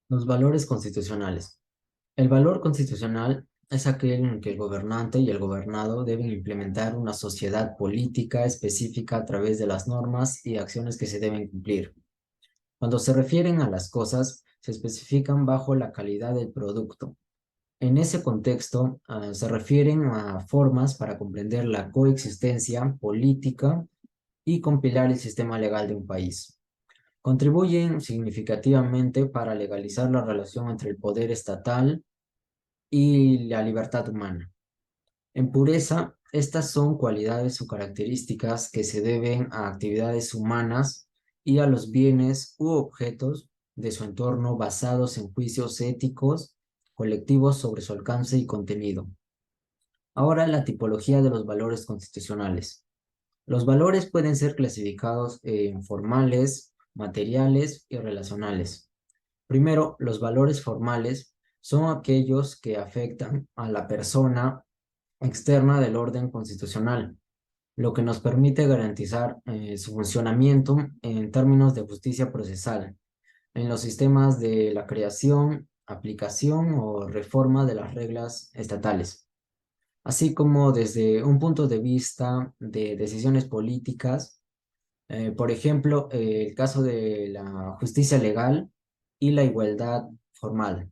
Los valores constitucionales. El valor constitucional es aquel en el que el gobernante y el gobernado deben implementar una sociedad política específica a través de las normas y acciones que se deben cumplir. Cuando se refieren a las cosas, se especifican bajo la calidad del producto. En ese contexto, se refieren a formas para comprender la coexistencia política y compilar el sistema legal de un país. Contribuyen significativamente para legalizar la relación entre el poder estatal y la libertad humana. En pureza, estas son cualidades o características que se deben a actividades humanas y a los bienes u objetos de su entorno basados en juicios éticos colectivos sobre su alcance y contenido. Ahora, la tipología de los valores constitucionales. Los valores pueden ser clasificados en formales, materiales y relacionales. Primero, los valores formales son aquellos que afectan a la persona externa del orden constitucional, lo que nos permite garantizar su funcionamiento en términos de justicia procesal en los sistemas de la creación, aplicación o reforma de las reglas estatales, así como desde un punto de vista de decisiones políticas, por ejemplo, el caso de la justicia legal y la igualdad formal.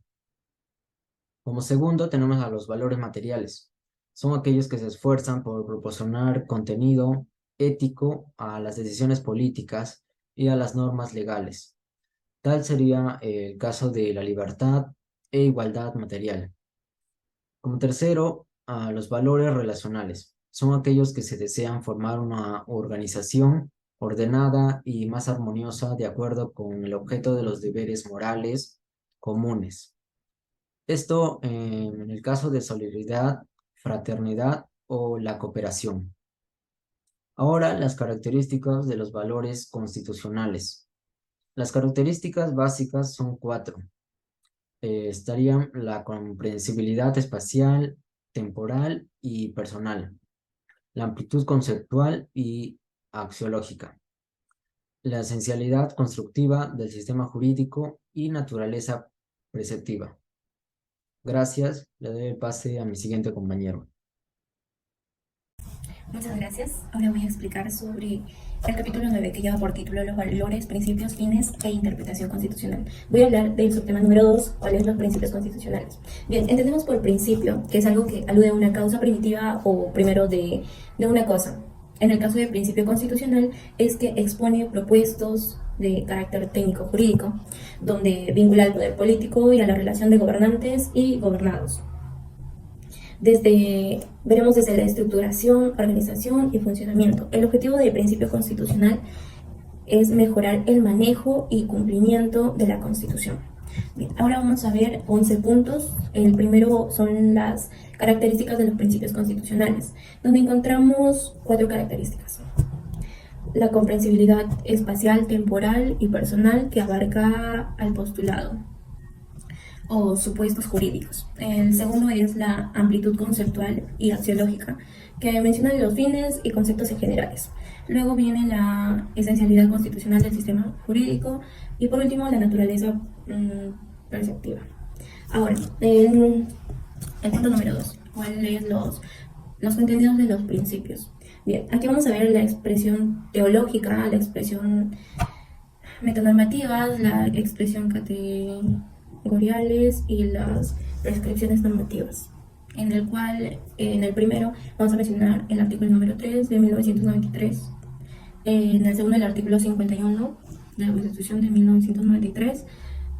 Como segundo, tenemos a los valores materiales. Son aquellos que se esfuerzan por proporcionar contenido ético a las decisiones políticas y a las normas legales. Tal sería el caso de la libertad e igualdad material. Como tercero, a los valores relacionales. Son aquellos que se desean formar una organización ordenada y más armoniosa de acuerdo con el objeto de los deberes morales comunes. Esto en el caso de solidaridad, fraternidad o la cooperación. Ahora, las características de los valores constitucionales. Las características básicas son cuatro. Estarían la comprensibilidad espacial, temporal y personal, la amplitud conceptual y axiológica, la esencialidad constructiva del sistema jurídico y naturaleza preceptiva. Gracias, le doy el pase a mi siguiente compañero. Muchas gracias. Ahora voy a explicar sobre el capítulo 9 que lleva por título Los valores, principios, fines e interpretación constitucional. Voy a hablar del subtema número 2, cuáles son los principios constitucionales. Bien, entendemos por principio que es algo que alude a una causa primitiva o primero de una cosa. En el caso de principio constitucional es que expone propuestos de carácter técnico jurídico, donde vincula al poder político y a la relación de gobernantes y gobernados. Veremos desde la estructuración, organización y funcionamiento. El objetivo del principio constitucional es mejorar el manejo y cumplimiento de la Constitución. Bien, ahora vamos a ver 11 puntos. El primero son las características de los principios constitucionales, donde encontramos 4 características. La comprensibilidad espacial, temporal y personal que abarca al postulado o supuestos jurídicos. El segundo es la amplitud conceptual y axiológica, que menciona los fines y conceptos en generales. Luego viene la esencialidad constitucional del sistema jurídico y por último la naturaleza perceptiva. Ahora, el punto número 2, ¿cuáles los contenidos de los principios? Bien, aquí vamos a ver la expresión teológica, la expresión metanormativas, la expresión categoriales y las prescripciones normativas. En el primero, vamos a mencionar el artículo número 3 de 1993. En el segundo, el artículo 51 de la Constitución de 1993.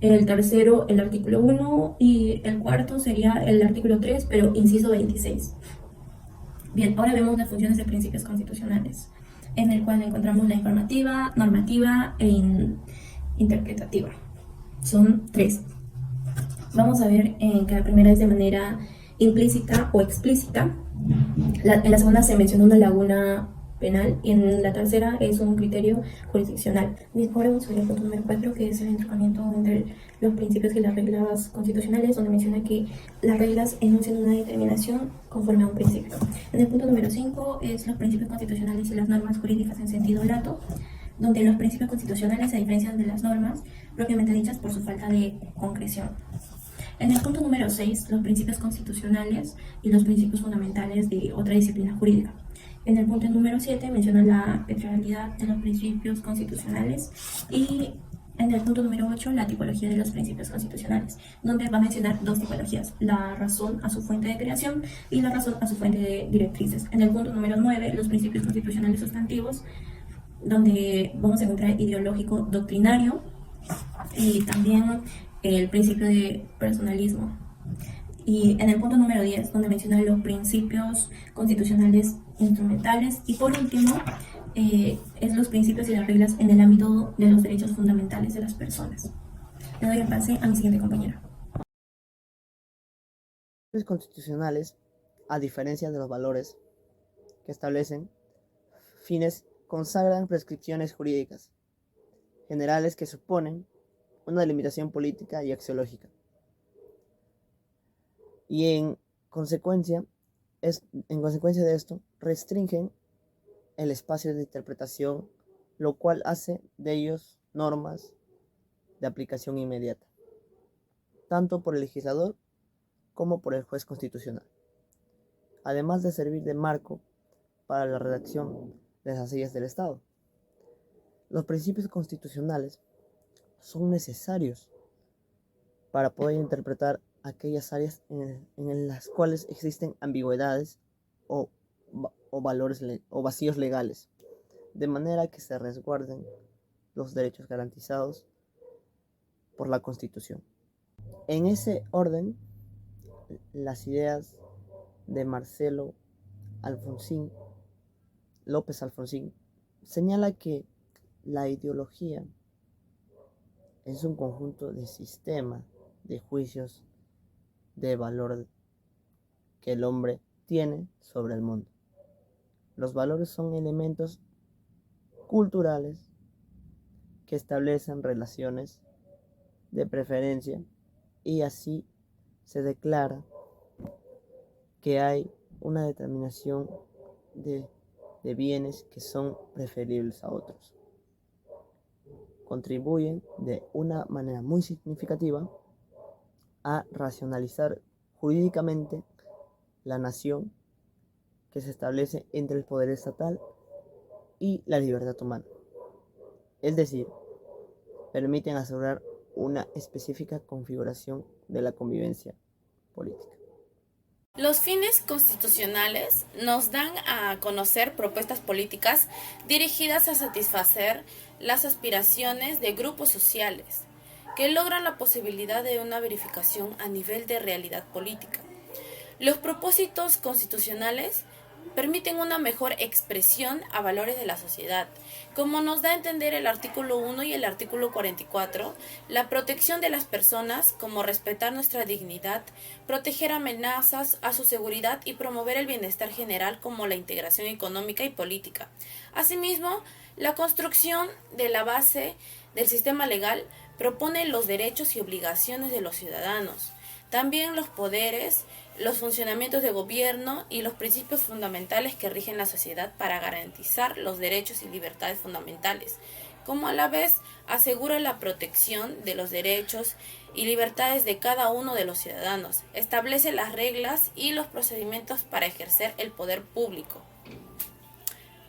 El tercero, el artículo 1 y el cuarto sería el artículo 3, pero inciso 26. Bien, ahora vemos las funciones de principios constitucionales, en el cual encontramos la informativa, normativa e interpretativa. Son 3. Vamos a ver que la primera es de manera implícita o explícita. En la segunda se menciona una laguna penal y en la tercera es un criterio jurisdiccional. Bien, ahora vamos a ver el punto número 4, que es el entrecamiento entre los principios y las reglas constitucionales, donde menciona que las reglas enuncian una determinación conforme a un principio. En el punto número 5 es los principios constitucionales y las normas jurídicas en sentido lato. donde los principios constitucionales se diferencian de las normas propiamente dichas por su falta de concreción. En el punto número 6, los principios constitucionales y los principios fundamentales de otra disciplina jurídica. En el punto número 7 menciona la peculiaridad de los principios constitucionales y en el punto número 8 la tipología de los principios constitucionales, donde va a mencionar dos tipologías, la razón a su fuente de creación y la razón a su fuente de directrices. En el punto número 9, los principios constitucionales sustantivos, donde vamos a encontrar ideológico doctrinario y también el principio de personalismo. Y en el punto número 10, donde menciona los principios constitucionales instrumentales. Y por último, es los principios y las reglas en el ámbito de los derechos fundamentales de las personas. Le doy el pase a mi siguiente compañera. Los constitucionales, a diferencia de los valores que establecen fines, consagran prescripciones jurídicas generales que suponen una delimitación política y axiológica. Y en consecuencia de esto, restringen el espacio de interpretación, lo cual hace de ellos normas de aplicación inmediata, tanto por el legislador como por el juez constitucional, además de servir de marco para la redacción de las leyes del Estado. Los principios constitucionales son necesarios para poder interpretar aquellas áreas en las cuales existen ambigüedades o valores o vacíos legales, de manera que se resguarden los derechos garantizados por la Constitución. En ese orden, las ideas de Marcelo López Alfonsín señala que la ideología es un conjunto de sistemas de juicios de valor que el hombre tiene sobre el mundo. Los valores son elementos culturales que establecen relaciones de preferencia y así se declara que hay una determinación de bienes que son preferibles a otros. Contribuyen de una manera muy significativa a racionalizar jurídicamente la nación que se establece entre el poder estatal y la libertad humana. Es decir, permiten asegurar una específica configuración de la convivencia política. Los fines constitucionales nos dan a conocer propuestas políticas dirigidas a satisfacer las aspiraciones de grupos sociales que logran la posibilidad de una verificación a nivel de realidad política. Los propósitos constitucionales permiten una mejor expresión a valores de la sociedad, como nos da a entender el artículo 1 y el artículo 44, la protección de las personas, como respetar nuestra dignidad, proteger amenazas a su seguridad y promover el bienestar general, como la integración económica y política. Asimismo, la construcción de la base del sistema legal propone los derechos y obligaciones de los ciudadanos, también los poderes, los funcionamientos de gobierno y los principios fundamentales que rigen la sociedad para garantizar los derechos y libertades fundamentales, como a la vez asegura la protección de los derechos y libertades de cada uno de los ciudadanos, establece las reglas y los procedimientos para ejercer el poder público.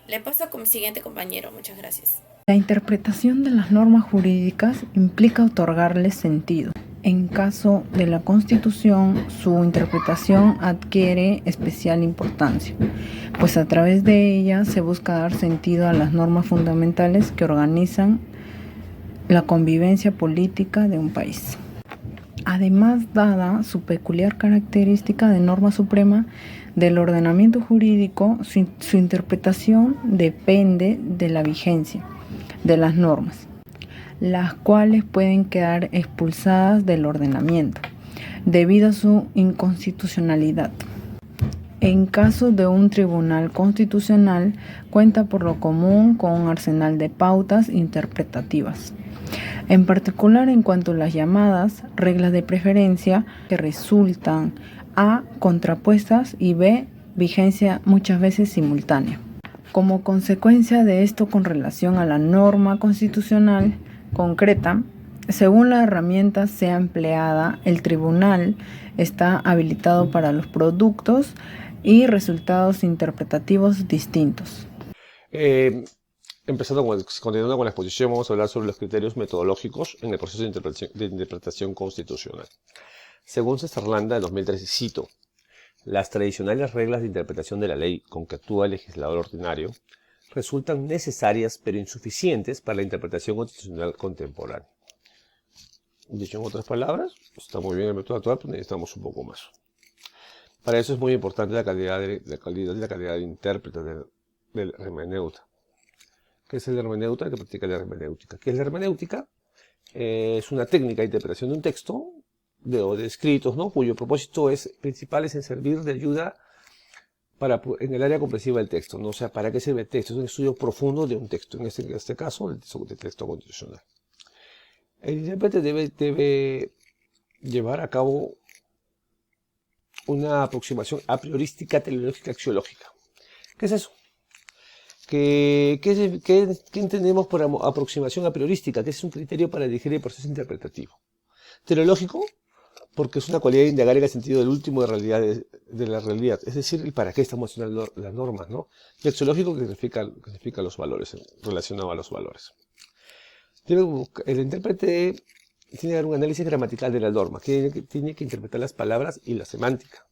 Le paso con mi siguiente compañero. Muchas gracias. La interpretación de las normas jurídicas implica otorgarles sentido. En caso de la Constitución, su interpretación adquiere especial importancia, pues a través de ella se busca dar sentido a las normas fundamentales que organizan la convivencia política de un país. Además, dada su peculiar característica de norma suprema del ordenamiento jurídico, su interpretación depende de la vigencia de las normas, las cuales pueden quedar expulsadas del ordenamiento debido a su inconstitucionalidad. En caso de un tribunal constitucional, cuenta por lo común con un arsenal de pautas interpretativas, en particular en cuanto a las llamadas reglas de preferencia, que resultan a contrapuestas y b vigencia muchas veces simultánea. Como consecuencia de esto con relación a la norma constitucional concreta, según la herramienta sea empleada, el tribunal está habilitado para los productos y resultados interpretativos distintos. Continuando con la exposición, vamos a hablar sobre los criterios metodológicos en el proceso de interpretación constitucional. Según Cesarlanda, de 2013, cito: las tradicionales reglas de interpretación de la ley con que actúa el legislador ordinario resultan necesarias pero insuficientes para la interpretación constitucional contemporánea. Dicho en otras palabras, está muy bien el método actual, pero necesitamos un poco más. Para eso es muy importante la calidad de intérprete del hermeneuta. ¿Qué es el hermeneuta? Que practica la hermenéutica. ¿Qué es la hermenéutica? Es una técnica de interpretación de un texto, de escritos, ¿no?, cuyo propósito principal es en servir de ayuda en el área comprensiva del texto, ¿no? O sea, ¿para qué sirve el texto? Es un estudio profundo de un texto, en este caso, el texto constitucional. El intérprete debe llevar a cabo una aproximación a priorística, teleológica, axiológica. ¿Qué es eso? ¿Qué entendemos por aproximación a priorística? Que es un criterio para dirigir el proceso interpretativo. Teleológico, porque es una cualidad de indagar en el sentido del último de la realidad, es decir, el para qué estamos haciendo las normas, ¿no? Y axiológico, que significa los valores, relacionado a los valores. El intérprete tiene que dar un análisis gramatical de la norma, tiene que interpretar las palabras y la semántica.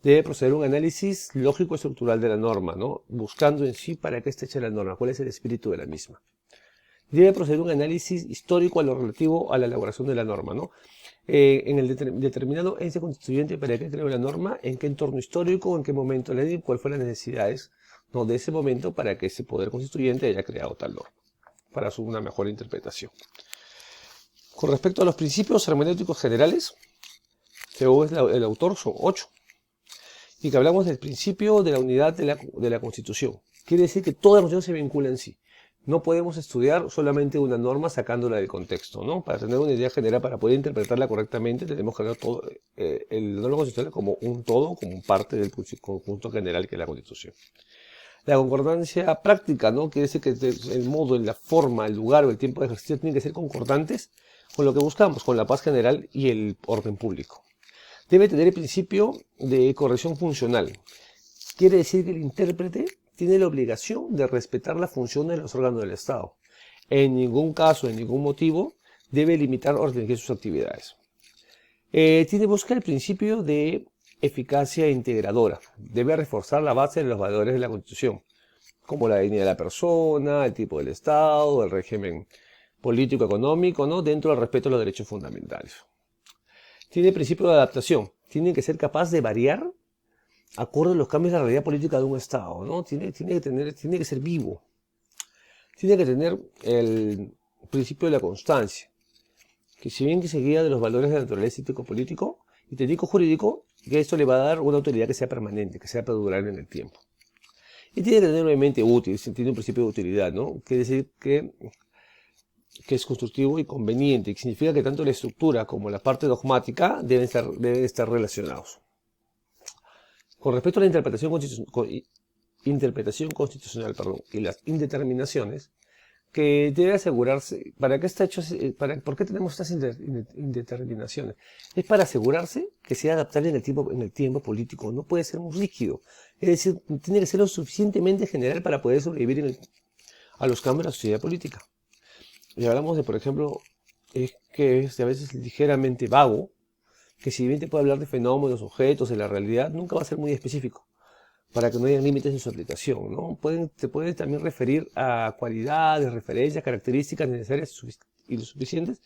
Debe proceder a un análisis lógico-estructural de la norma, ¿no?, buscando en sí para qué está hecha la norma, cuál es el espíritu de la misma. Debe proceder a un análisis histórico a lo relativo a la elaboración de la norma, ¿no? En el determinado ente constituyente para qué creó la norma, en qué entorno histórico, en qué momento la ley, cuáles fueron las necesidades, ¿no?, de ese momento para que ese poder constituyente haya creado tal norma, para una mejor interpretación. Con respecto a los principios hermenéuticos generales, según el autor, son 8. Y que hablamos del principio de la unidad de la Constitución. Quiere decir que toda la Constitución se vincula en sí. No podemos estudiar solamente una norma sacándola del contexto, ¿no? Para tener una idea general, para poder interpretarla correctamente, tenemos que ver todo el norma constitucional como un todo, como parte del conjunto general que es la Constitución. La concordancia práctica, ¿no?, quiere decir que el modo, la forma, el lugar o el tiempo de ejercicio tienen que ser concordantes con lo que buscamos, con la paz general y el orden público. Debe tener el principio de corrección funcional. Quiere decir que el intérprete tiene la obligación de respetar la función de los órganos del Estado. En ningún caso, en ningún motivo, debe limitar o restringir sus actividades. Tiene que buscar el principio de eficacia integradora. Debe reforzar la base de los valores de la Constitución, como la dignidad de la persona, el tipo del Estado, el régimen político-económico, ¿no?, dentro del respeto a los derechos fundamentales. Tiene principio de adaptación. Tiene que ser capaz de variar acorde a los cambios de la realidad política de un Estado, ¿no? Tiene que ser vivo. Tiene que tener el principio de la constancia, que si bien que se guía de los valores de la naturaleza ético-político y técnico-jurídico, que esto le va a dar una autoridad que sea permanente, que sea perdurable en el tiempo. Y tiene que tener obviamente útil, tiene un principio de utilidad, ¿no? Quiere decir que es constructivo y conveniente, y significa que tanto la estructura como la parte dogmática deben estar relacionados. Con respecto a la interpretación constitucional y las indeterminaciones, que debe asegurarse, ¿para qué está hecho? ¿Por qué tenemos estas indeterminaciones? Es para asegurarse que sea adaptable en el tiempo político, no puede ser muy rígido, es decir, tiene que ser lo suficientemente general para poder sobrevivir a los cambios de la sociedad política. Y hablamos de, por ejemplo, que es a veces ligeramente vago, que si bien te puede hablar de fenómenos, objetos, de la realidad, nunca va a ser muy específico, para que no haya límites en su aplicación, ¿no? Te puede también referir a cualidades, referencias, características necesarias y lo suficientes,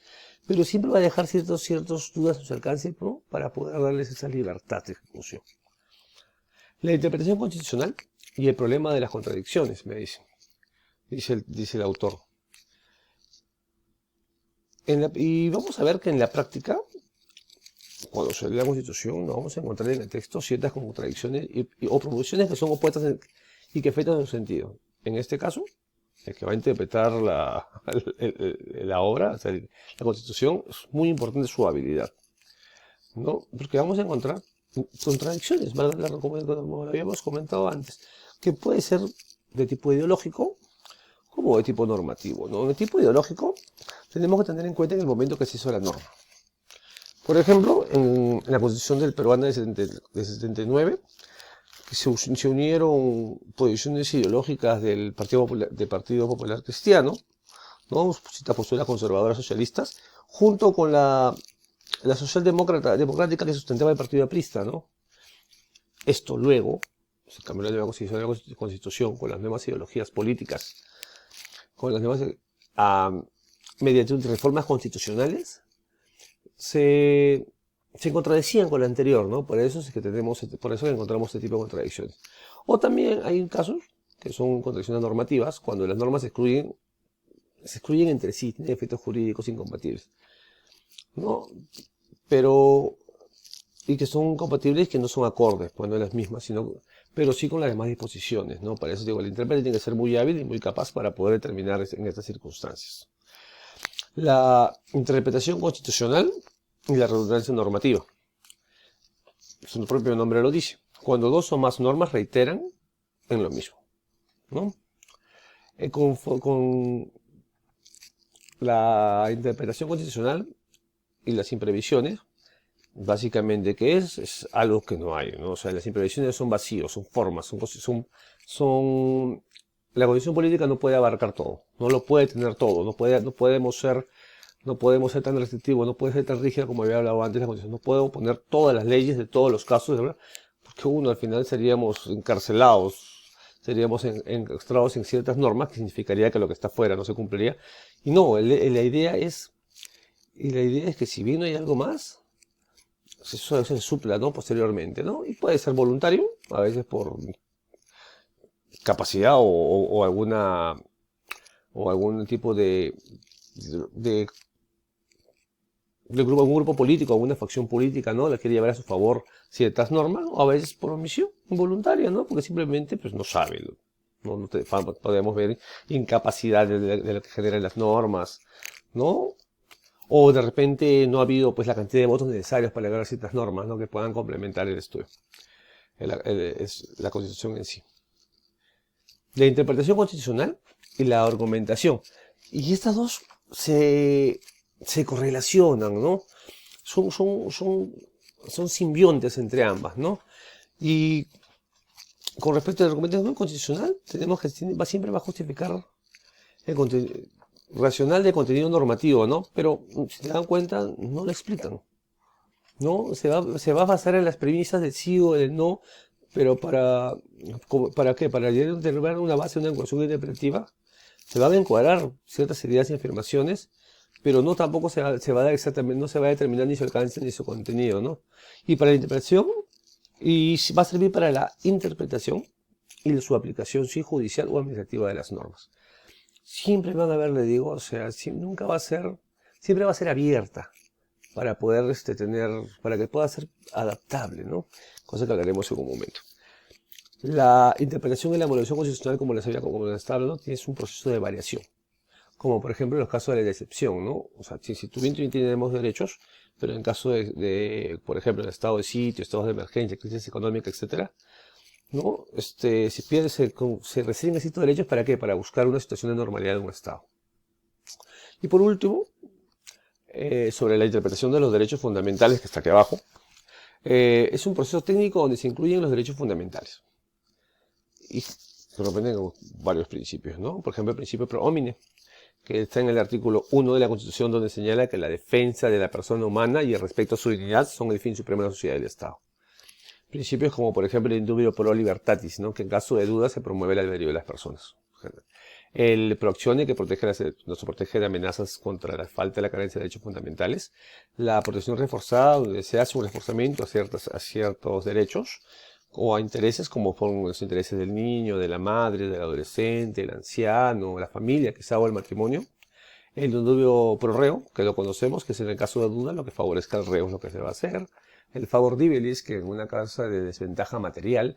pero siempre va a dejar ciertas dudas a su alcance, ¿no?, para poder darles esa libertad de ejecución. La interpretación constitucional y el problema de las contradicciones, me dice el autor. Y vamos a ver que en la práctica, cuando se lee la Constitución, nos vamos a encontrar en el texto ciertas contradicciones o proposiciones que son opuestas y que afectan su sentido. En este caso, el que va a interpretar la obra, o sea, la Constitución, es muy importante su habilidad, ¿no? Porque vamos a encontrar contradicciones, ¿verdad? Como lo habíamos comentado antes, que puede ser de tipo ideológico como de tipo normativo, ¿no? En el tipo ideológico tenemos que tener en cuenta en el momento que se hizo la norma. Por ejemplo, en la Constitución del Peruano de 79, se unieron posiciones ideológicas del Partido Popular Cristiano, ¿no? Posturas conservadoras socialistas, junto con la democrática que sustentaba el Partido Aprista, ¿no? Esto luego se cambió la nueva constitución con las nuevas ideologías políticas, con las nuevas, mediante reformas constitucionales, se contradecían con la anterior, ¿no? Por eso es que encontramos este tipo de contradicciones. O también hay casos que son contradicciones normativas, cuando las normas se excluyen entre sí, tienen efectos jurídicos incompatibles, ¿no? Y que son compatibles y que no son acordes, pues no las mismas, pero sí con las demás disposiciones, ¿no? Para eso digo, el intérprete tiene que ser muy hábil y muy capaz para poder determinar en estas circunstancias. La interpretación constitucional y la redundancia normativa. Su propio nombre lo dice. Cuando dos o más normas reiteran en lo mismo, ¿no? Con la interpretación constitucional y las imprevisiones, básicamente, ¿qué es? Es algo que no hay, ¿no? O sea, las imprevisiones son vacíos, son formas, la condición política no puede abarcar todo, no lo puede tener todo, no podemos ser tan restrictivos, no puede ser tan rígida como había hablado antes la constitución, no puedo poner todas las leyes de todos los casos, ¿verdad? Porque al final seríamos encarcelados, seríamos encastrados en ciertas normas, que significaría que lo que está fuera no se cumpliría. Y no, la idea es que si bien no hay algo más, eso se supla, ¿no? Posteriormente, ¿no? Y puede ser voluntario, a veces por capacidad o algún tipo de un grupo político, alguna facción política, ¿no? La quiere llevar a su favor ciertas normas, o a veces por omisión involuntaria, ¿no? Porque simplemente pues no sabe, ¿no? Podemos ver incapacidad de lo que generan las normas, ¿no? O de repente no ha habido pues la cantidad de votos necesarios para lograr ciertas normas, ¿no? Que puedan complementar el estudio, es la Constitución en sí. La interpretación constitucional y la argumentación. Y estas dos se correlacionan, ¿no? Son simbiontes entre ambas, ¿no? Y con respecto a la argumentación constitucional, tenemos que siempre va a justificar el contenido racional de contenido normativo, ¿no? Pero si se dan cuenta, no lo explican, ¿no? Se va a basar en las premisas del sí o del no, pero ¿para qué? Para llegar a una base, una ecuación interpretativa, se van a encuadrar ciertas ideas y afirmaciones, pero no tampoco se va a dar exactamente, no se va a determinar ni su alcance ni su contenido, ¿no? Y para la interpretación, y va a servir para la interpretación y su aplicación, sí, judicial o administrativa de las normas. Siempre van a haber, le digo, o sea, siempre va a ser abierta para poder para que pueda ser adaptable, ¿no? Cosa que hablaremos en un momento. La interpretación y la evaluación constitucional, como les estaba hablando, es un proceso de variación. Como por ejemplo en los casos de la excepción, ¿no? O sea, si tenemos derechos, pero en caso por ejemplo, el estado de sitio, estados de emergencia, crisis económica, etcétera, ¿no? Se restringen estos derechos, ¿para qué? Para buscar una situación de normalidad de un estado. Y por último, sobre la interpretación de los derechos fundamentales, que está aquí abajo, es un proceso técnico donde se incluyen los derechos fundamentales. Y se representan varios principios, ¿no? Por ejemplo, el principio pro homine, que está en el artículo 1 de la Constitución, donde señala que la defensa de la persona humana y el respeto a su dignidad son el fin supremo de la sociedad y del Estado. Principios como, por ejemplo, el indubio pro libertatis, ¿no? Que en caso de duda se promueve el albedrío de las personas. El pro actione, que nos protege de amenazas contra la falta de la carencia de derechos fundamentales. La protección reforzada, donde se hace un reforzamiento a ciertos derechos o a intereses, como son los intereses del niño, de la madre, del adolescente, del anciano, la familia, quizá, o el matrimonio. El indubio pro reo, que lo conocemos, que es en el caso de duda lo que favorezca al reo es lo que se va a hacer. El favor divilis, que en una causa de desventaja material,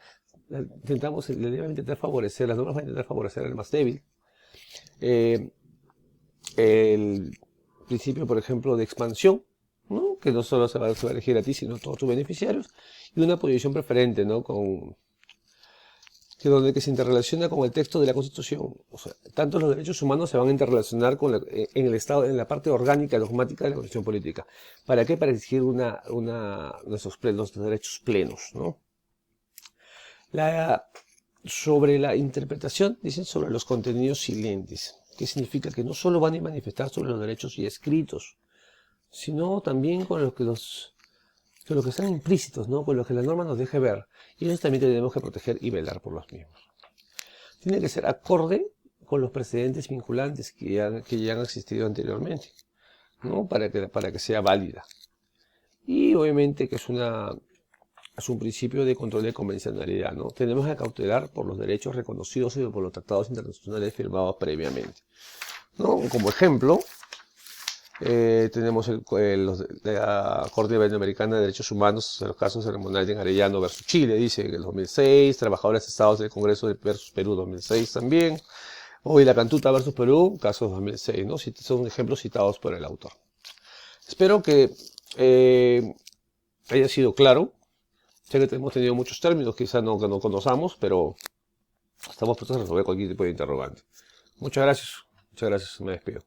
las normas van a intentar favorecer al más débil. El principio, por ejemplo, de expansión, ¿no? Que no solo se va a elegir a ti, sino a todos tus beneficiarios. Y una posición preferente, ¿no? que se interrelaciona con el texto de la Constitución. O sea, tanto los derechos humanos se van a interrelacionar con en el Estado, en la parte orgánica, dogmática de la Constitución política. ¿Para qué? Para exigir nuestros derechos plenos, ¿no? Sobre la interpretación, dicen sobre los contenidos silentes, que significa que no solo van a manifestar sobre los derechos y escritos, sino también con los que están implícitos, ¿no? Con lo que la norma nos deje ver. Y eso también tenemos que proteger y velar por los mismos. Tiene que ser acorde con los precedentes vinculantes que ya han existido anteriormente, ¿no? Para que sea válida. Y obviamente que es un principio de control de convencionalidad, ¿no? Tenemos que cautelar por los derechos reconocidos y por los tratados internacionales firmados previamente, ¿no? Como ejemplo, tenemos la Corte Interamericana de Derechos Humanos en los casos ceremoniales de Arellano versus Chile, dice en el 2006, Trabajadores Estados del Congreso versus Perú 2006 también, hoy la Cantuta versus Perú, casos 2006, ¿no? Son ejemplos citados por el autor. Espero que haya sido claro. Sé que hemos tenido muchos términos, quizás no conozcamos, pero estamos prestos a resolver cualquier tipo de interrogante. Muchas gracias, me despido.